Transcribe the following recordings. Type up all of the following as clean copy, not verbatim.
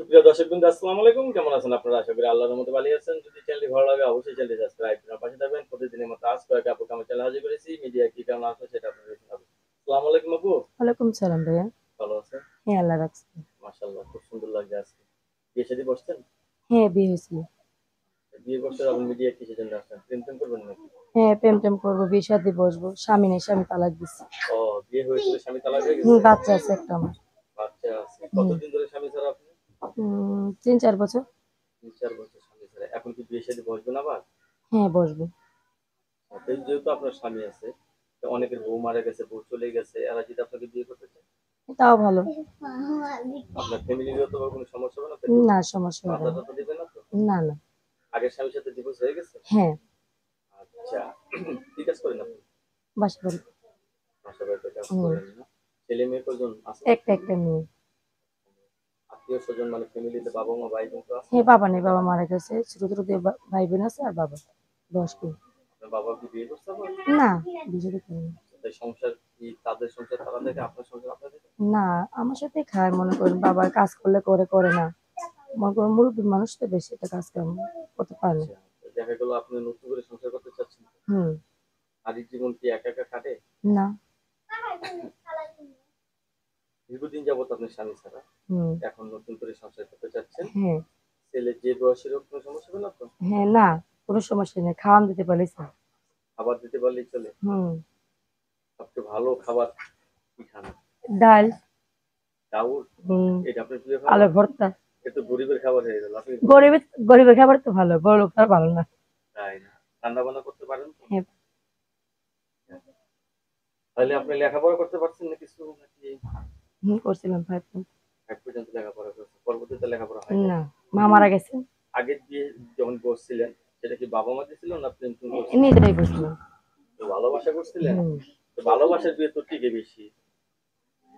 সুপ্রিয় দর্শকবৃন্দ, আসসালামু আলাইকুম। কেমন আছেন আপনারা? আশা করি আল্লাহর রহমতে ভালো আছেন। যদি চ্যানেলটি ভালো লাগে অবশ্যই চ্যানেলটি সাবস্ক্রাইব করে পাশে থাকবেন। প্রতিদিনের মতো আজ কয়েকটা আপুকে আমার চ্যানেলে হাজির করেছি। মিডিয়া কি কারণে আসলো সেটা আপনারা শোনাবো। আসসালামু আলাইকুম আপু। ওয়ালাইকুম সালাম ভাইয়া। ভালো আছেন? হ্যাঁ, আল্লাহ রাখছে। মাশাআল্লাহ, খুব সুন্দর লাগছে আজকে। বিয়ে শাদী বসছেন? হ্যাঁ, বিয়ে হয়েছিল। বিয়ে করতে আপনি মিডিয়া কিসের জন্য আসছেন? প্রেম করবেন নাকি? হ্যাঁ, প্রেম টেম করবো, বিয়ে শাদী বসবো। স্বামী নেই, স্বামী তালাক দিচ্ছে। ও, বিয়ে হয়েছিল, স্বামী তালাক হয়ে গেছে? বাচ্চা আছে একটা আমার। বাচ্চা আছে। হুম। কতদিন ধরে স্বামী ছাড়া আপনি? 3-4 বছর। 3-4 বছর স্বামী ছাড়া। এখন কি বিয়ে শাদী বসবেন আবার? হ্যাঁ, বসবো। যেহেতু আপনার স্বামী আছে, তো অনেকের বউ মারা গেছে, বউ চলে গেছে, এরা যদি আপনাকে বিয়ে করতে চায়, তাও ভালো। আপনার ফ্যামিলিগত ভাবে কোনো সমস্যা হবে না তো? না, সমস্যা হবে বাধা না। টাধা দিবে না তো? না, না। আগের স্বামীর সাথে ডিভোর্স হয়ে গেছে? হ্যাঁ, আচ্ছা। কি কাজ করেন আপনি? বাসা বাড়ি। বাসা বাড়িতে কাজ হুম। করেন না? ছেলে মেয়ে কজন আছে? একটা একটা মেয়ে। আত্মীয় স্বজন মানে ফ্যামিলিতে বাবা মা ভাই বোন তো আছে? হ্যাঁ, বাবা নেই, বাবা মারা গেছে। ছোট ছোট দুই ভাই বোন আছে আর বাবা। 10 কে। আপনার বাবা কি বিয়ে করতে আবার? না, বিয়ে শাদী করিনি। তাই সংসার কি তাদের সংসার তারা দেখে, আপনার সংসার আপনার দেখে? না, আমার সাথে খায়, মনে করেন বাবার কাজ করলে করে, করে না। মনে করেন মুরব্বী মানুষ তো, বেশি একটা কাজ কাম করতে পারে না। আচ্ছা, তো দেখা গেল আপনি নতুন করে সংসার করতে চাচ্ছেন। হুম। নারীর জীবন কি একা একা কাটে? না। দীর্ঘদিন যাবত আপনার স্বামী ছাড়া, হুম। এখন নতুন করে সংসার করতে চাচ্ছেন। হ্যাঁ। ছেলে যে বয়সের হোক, কোনো সমস্যা হবে না তো? হ্যাঁ, না, কোনো সমস্যা নেই। খাওয়ান দিতে পারলেই স্যার। খাবার দিতে পারলেই চলে? হুম। সবচেয়ে ভালো খাবার কি খান? ডাল। চাউল? হুম। এটা আপনার প্রিয় খাবার? আলুর ভর্তা। এ তো গরিবের খাবার হয়ে গেল। আপনি গরিব? গরিবের গরিবের খাবার তো ভালো, বড় লোক আর ভালো না। তাই না? রান্না বান্না করতে পারেন তো? হ্যাঁ। তাহলে আপনি লেখাপড়া করতে পারছেন না কিছু নাকি? হুম, করছিলাম 5 পর্যন্ত। এক পর্যন্ত লেখাপড়া করছেন, পরবর্তীতে লেখাপড়া হয় নাই? না, মা মারা গেছে। আগের বিয়ে যখন করছিলেন, সেটা কি বাবা মা দিছিল না প্রেম টেম করছিলেন? নিজেরাই করছিলাম। তো ভালোবাসা করছিলেন? হুম। তো ভালোবাসার বিয়ে তো টিকে বেশি।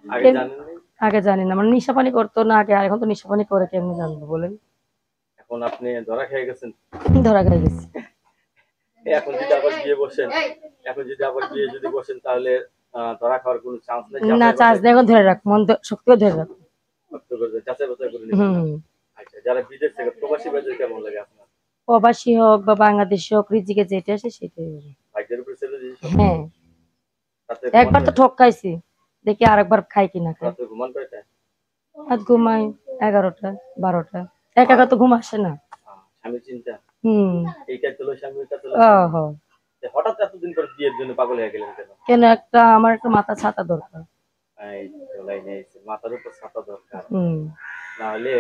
আগে কেন? জানেন নাই? আগে জানি না, মানে নিশা পানি করতো না আগে, আর এখন তো নিশা পানি করে, কেমনি জানবো বলেন? এখন আপনি ধরা খেয়ে গেছেন। ধরা খেয়ে গেছি। এখন যদি আবার বিয়ে বসেন, এখন যদি আবার বিয়ে যদি বসেন, তাহলে ধরা খাওয়ার কোনো চান্স নেই? না, যাচাই চার্জ বাছাই দিয়ে এখন ধরে রাখ, মন শক্ত করে ধরে রাখ। যাচাই বাছাই করে নেবেন না? হুম। আচ্ছা, যারা বিদেশ থেকে প্রবাসী ভাইদের কেমন লাগে আপনার? প্রবাসী হোক বা বাংলাদেশি হোক, রিজিকে যেটা আসে সেটাই হবে। ভাগ্যের উপর ছেড়ে দিয়ে সব হ্যাঁ। কিছু। রাতে ঘুমান একবার তো কয়টায়? ঠক খাইছি, দেখি আরেকবার খাই কিনা খাই। রাতে ঘুমান কয়টায়? রাত ঘুমাই 11টা 12টা। একা মা, একা তো ঘুম আসে না। স্বামীর চিন্তা, হুম। এইটা চলো স্বামী, ওইটা চলো স্বামী। ওহ। হঠাৎ এতদিন পর বিয়ের জন্য পাগল হয়ে গেলেন কেন? কেন, আমার একটা মাথা ছাতা দরকার। এই তো লাইনে এসে মাথার উপর ছাতা দরকার। হুম। না হলে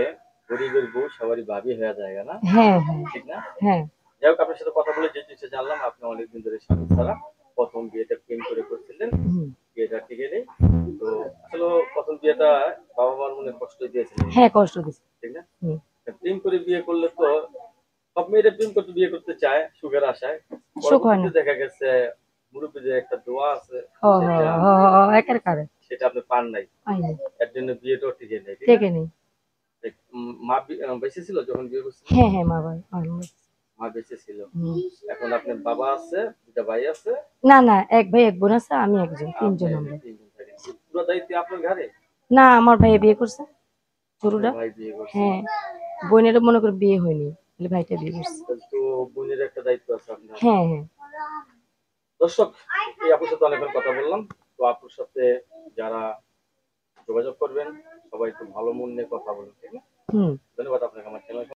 গরিবের বউ সবারই ভাবি হয়ে যায় না? হ্যাঁ, হ্যাঁ। ঠিক না? হ্যাঁ। যাই হোক, আপনার সাথে কথা বলে যে জিনিসটা জানলাম, আপনি অনেকদিন ধরে স্বামী ছাড়া, প্রথম বিয়েটা প্রেম করে করছিলেন, হুম। বিয়েটা টিকে নেই। তো আসলে প্রথম বিয়েটা বাবা মার মনে কষ্ট দিয়েছিলেন, হ্যাঁ, কষ্ট দিছে। ঠিক না? হুম। প্রেম করে বিয়ে করলে তো সব মেয়েরা প্রেম করতে বিয়ে করতে চায় সুখের আশায়। সুখ হয় পরবর্তীতে না। দেখা গেছে মুরব্বীদের একটা দোয়া আছে, হ হ সেটা হ হ, একের কারে। সেটা আপনি পান নাই। পাই নাই। এর জন্য বিয়েটাও টিকে নেই, ঠিক না? থেকে নেই। মা বেঁচে ছিল যখন বিয়ে করছিলেন? হ্যাঁ, হ্যাঁ, মা ভাই। মা বেঁচে ছিল। হুম। এখন আপনার বাবা আছে, দুটা ভাই আছে, না, না, এক ভাই এক বোন আছে, আমি একজন, আপনি 3 জন আমরা। তিনজন থাকেন। এই পুরো দায়িত্ব আপনার ঘাড়ে? না, আমার ভাই বিয়ে করছে, আপনার ছোটটা। ভাই বিয়ে করছে? হ্যাঁ। বোনেরও মনে করে বিয়ে হয়নি, বলে ভাইটা বিয়ে করছে। তাহলে তো বোনের একটা দায়িত্ব আছে আপনার। হ্যাঁ, হ্যাঁ। দর্শক, এই আপুর সাথে অনেকক্ষণ কথা বললাম। তো আপুর সাথে যারা যোগাযোগ করবেন, সবাই একটু ভালো মন নিয়ে কথা বলুন, ঠিক না? হুম।